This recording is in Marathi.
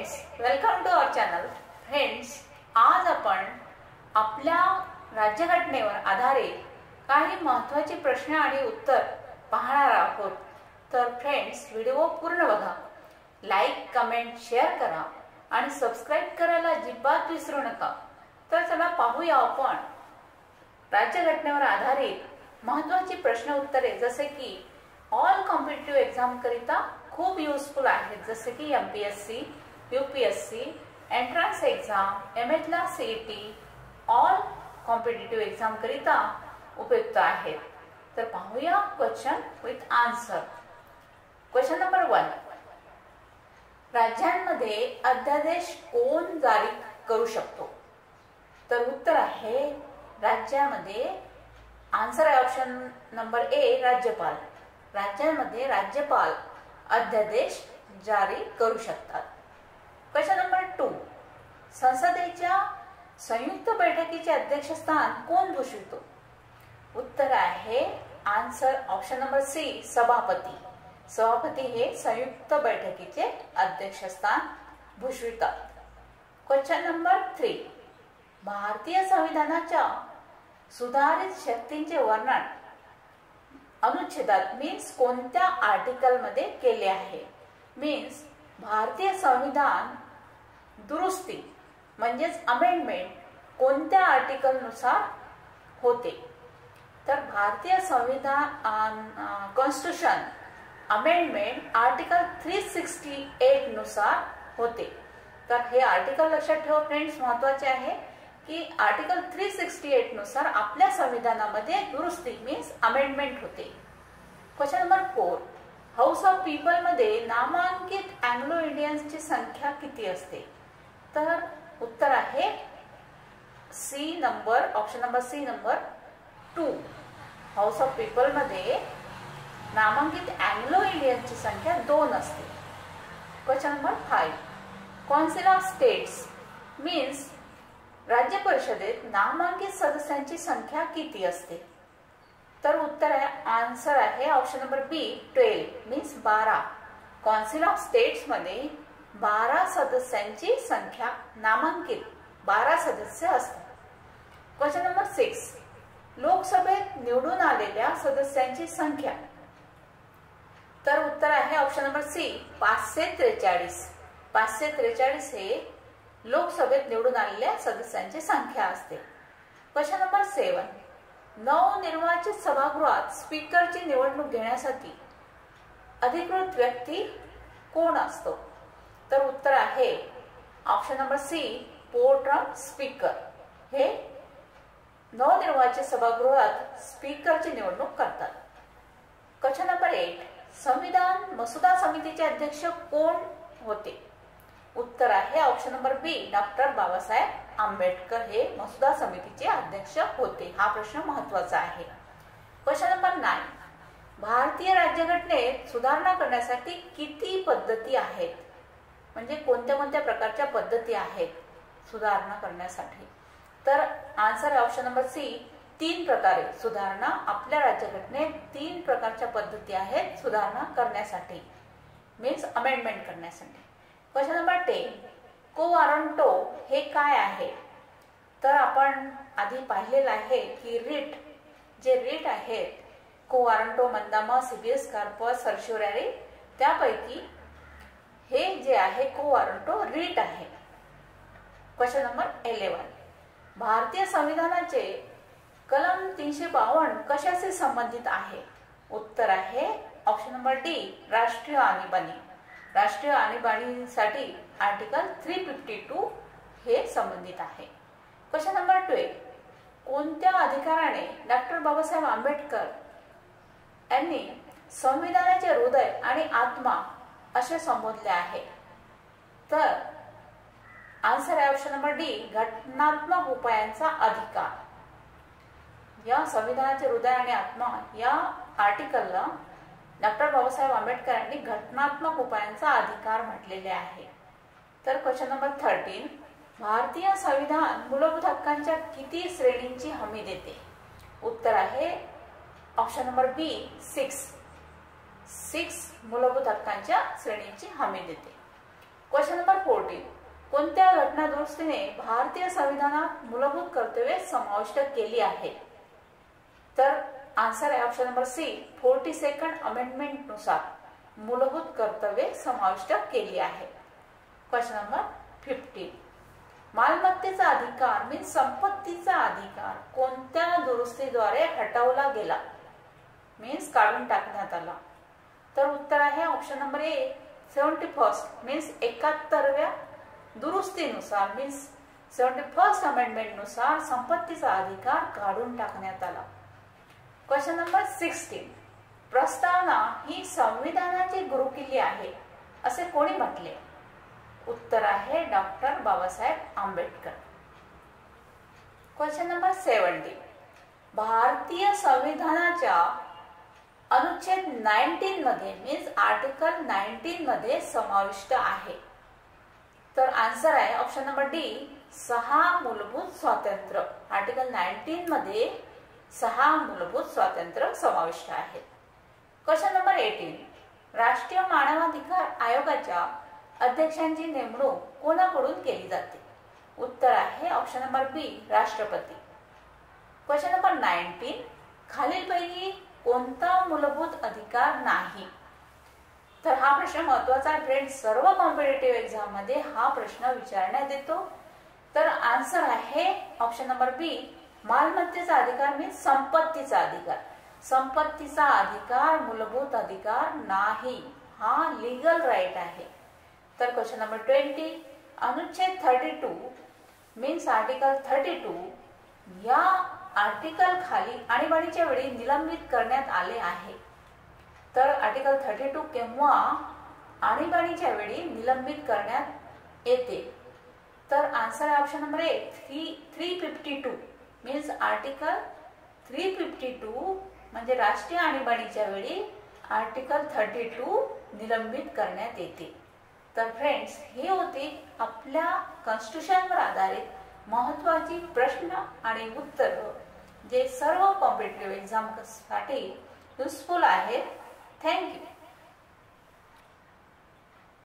Friends, welcome to our channel. Friends, आज आपण आपल्या राज्यघटनेवर आधारित काही महत्त्वाचे प्रश्न आणि उत्तर पाहणार आहोत. तर फ्रेंड्स, व्हिडिओ पूर्ण बघा, लाईक, कमेंट, शेअर करा आणि सबस्क्राईब करायला अजिबात विसरू नका. तर चला पाहूया आपण राज्यघटनेवर आधारित महत्त्वाची प्रश्न उत्तरे, जसे की ऑल कॉम्पिटिटिव्ह एक्झाम करिता खूप युजफुल आहेत, जसे की MPSC, UPSC, एंट्रन्स एक्झाम, MHला CET, ऑल कॉम्पिटिटिव्ह एक्झाम करिता उपयुक्त आहेत. तर पाहूया question with answer. Question number 1, राज्यांमध्ये अध्यादेश कोण जारी करू शकतो? तर उत्तर आहे राज्यामध्ये, आन्सर आहे ऑप्शन नंबर A, राज्यपाल. राज्यांमध्ये राज्यपाल अध्यादेश जारी करू शकतात. क्वेश्चन नंबर 2, संसदेच्या संयुक्त बैठकीचे अध्यक्षस्थान कोण भूषवितो? उत्तर आहे आन्सर ऑप्शन नंबर C, सभापती. सभापती हे संयुक्त बैठकीचे अध्यक्षस्थान भूषवितात. क्वेश्चन नंबर 3, भारतीय संविधानाच्या सुधारित शक्तींचे वर्णन अनुच्छेदात मीन्स कोणत्या आर्टिकल मध्ये केले आहे? मीन्स भारतीय संविधान दुरुस्ती म्हणजेच अमेंडमेंट कोणत्या आर्टिकल नुसार होते? तर भारतीय संविधान कॉन्स्टिट्यूशन अमेंडमेंट आर्टिकल 368 नुसार होते. तर हे आर्टिकल लक्षात ठेवा फ्रेंड्स, महत्वाचे आहे की आर्टिकल 368 नुसार आपल्या संविधानामध्ये दुरुस्ती मीन्स अमेंडमेंट होते. Question number 4, house of people मध्ये नामांकित अँग्लो इंडियन्सची संख्या किती असते? तर उत्तर आहे option number C number 2. House of people मध्ये नामांकित अँग्लो इंडियन्सची संख्या 2 असते. Question number 5, council of states means राज्य परिषदेत नामांकित सदस्यांची संख्या किती असते? तर उत्तर आहे, आन्सर आहे option number B, 12 means 12. Council of states मध्ये 12 सदस्यांची संख्या, नामांकित 12 सदस्य असतात. क्वेश्चन नंबर 6, लोकसभेत निवडून आलेल्या सदस्यांची संख्या. तर उत्तर आहे ऑप्शन नंबर C, 543. 543 हे लोकसभेत निवडून आलेल्या सदस्यांची संख्या असते. क्वेश्चन नंबर 7, नवनिर्वाचित सभागृहात स्पीकरची निवडणूक घेण्यासाठी अधिकृत व्यक्ती कोण असतो? तर उत्तर आहे option number C, pro tem speaker. हे नवनिर्वाचित सभागृहात स्पीकरची निवडणूक करतात. क्वेश्चन नंबर 8, संविधान मसुदा समितीचे अध्यक्ष कोण होते? उत्तर आहे option number B, doctor Babasaheb Ambedkar हे मसुदा समितीचे अध्यक्ष होते. हा प्रश्न महत्वाचा आहे. क्वेश्चन नंबर 9, भारतीय राज्यघटनेत सुधारणा करण्यासाठी किती पद्धती आहेत? म्हणजे कोणत्या कोणत्या प्रकारच्या पद्धती आहेत सुधारणा करण्यासाठी? तर आन्सर आहे ऑप्शन नंबर C, 3 प्रकारे. सुधारणा आपल्या राज्यघटनेत 3 प्रकारच्या पद्धती आहेत सुधारणा करण्यासाठी मीन्स अमेंडमेंट करण्यासाठी. क्वेश्चन नंबर 10, को वारंटो हे काय आहे? तर आपण आधी पाहिलेलं आहे की रिट, जे रिट आहेत को वारंटो, मंदामस, हिबियस कॉर्पस, सर्शिओररी, त्यापैकी हे जे आहे को वारंटो रिट आहे. क्वेश्चन नंबर 11, भारतीय संविधानाचे कलम 352 कशाशी संबंधित आहे? उत्तर आहे ऑप्शन नंबर D, राष्ट्रीय आणीबाणी. राष्ट्रीय आणीबाणीसाठी आर्टिकल 352 हे संबंधित आहे. क्वेश्चन नंबर 12, कोणत्या अधिकाराने डॉक्टर बाबासाहेब आंबेडकर यांनी संविधानाचे हृदय आणि आत्मा असे संबोधले आहे? तर आन्सर आहे ऑप्शन नंबर D, घटनात्मक उपायांचा अधिकार. या संविधानाचे हृदय आणि आत्मा या आर्टिकलला डॉक्टर बाबासाहेब आंबेडकर यांनी घटनात्मक उपायांचा अधिकार म्हटलेले आहे. तर क्वेश्चन नंबर 13, भारतीय संविधान मूलभूत हक्कांच्या किती श्रेणींची हमी देते? उत्तर आहे ऑप्शन नंबर B, 6 मूलभूत हक्कांच्या श्रेणींची हमी देते. क्वेश्चन नंबर 14 कोणत्या घटना दुरुस्तीने भारतीय संविधानात मूलभूत कर्तव्ये समाविष्ट केली आहेत? तर आन्सर आहे option number C 42nd amendment नुसार मूलभूत कर्तव्ये समाविष्ट केली आहेत. क्वेश्चन नंबर 15 मालमत्तेचा अधिकार मीन्स संपत्तीचा अधिकार कोणत्या दुरुस्तीद्वारे हटवला गेला मीन्स काढून टाकण्यात आला? तर उत्तर आहे option number A 71st means 71व्या दुरुस्तीनुसार मीन्स 71st अमेंडमेंट नुसार संपत्तीचा अधिकार काढून टाकण्यात आला. क्वेश्चन नंबर 16 प्रस्तावना ही संविधानाची गुरुकिल्ली आहे असे कोणी म्हटले? उत्तर आहे doctor Babasaheb Ambedkar. Question number 17 भारतीय संविधानाच्या अनुच्छेद 19 मध्ये मीन्स आर्टिकल 19 मध्ये समाविष्ट आहे? तर आन्सर आहे ऑप्शन नंबर डी 6 मूलभूत स्वातंत्र्य. आर्टिकल 19 मध्ये 6 मूलभूत स्वातंत्र्य समाविष्ट आहेत. क्वेश्चन नंबर 18 राष्ट्रीय मानवाधिकार आयोगाच्या अध्यक्षांची नेमणूक कोणाकडून केली जाते? उत्तर आहे ऑप्शन नंबर बी राष्ट्रपती. क्वेश्चन नंबर 19 खालीलपैकी कोणता मूलभूत अधिकार नाही? तर हा प्रश्न महत्वाचा आहे फ्रेंड. सर्व कॉम्पिटिटिव्ह एक्झाम मध्ये हा प्रश्न विचारण्यात येतो. तर आन्सर आहे ऑप्शन नंबर बी मालमत्तेचा अधिकार मीन्स संपत्तीचा अधिकार. संपत्तीचा अधिकार मूलभूत अधिकार नाही, हा लीगल राईट आहे. तर क्वेश्चन नंबर 20 अनुच्छेद 32 मीन्स आर्टिकल 32 या आर्टिकल खाली आणीबाणीच्या वेळी निलंबित करण्यात आले आहे? तर आर्टिकल 32 केव्हा आणीबाणीच्या वेळी निलंबित करण्यात येते? तर आन्सर आहे ऑप्शन नंबर ए 352 मीन्स आर्टिकल 352 म्हणजे राष्ट्रीय आणीबाणीच्या वेळी आर्टिकल 32 निलंबित करण्यात येते. तर फ्रेंड्स ही होती आपल्या कॉन्स्टिट्यूशनवर आधारित महत्त्वाची प्रश्न आणि उत्तर जे सर्व कॉम्पिटिटिव्ह एक्झाम साठी युजफुल आहेत. थँक्यू.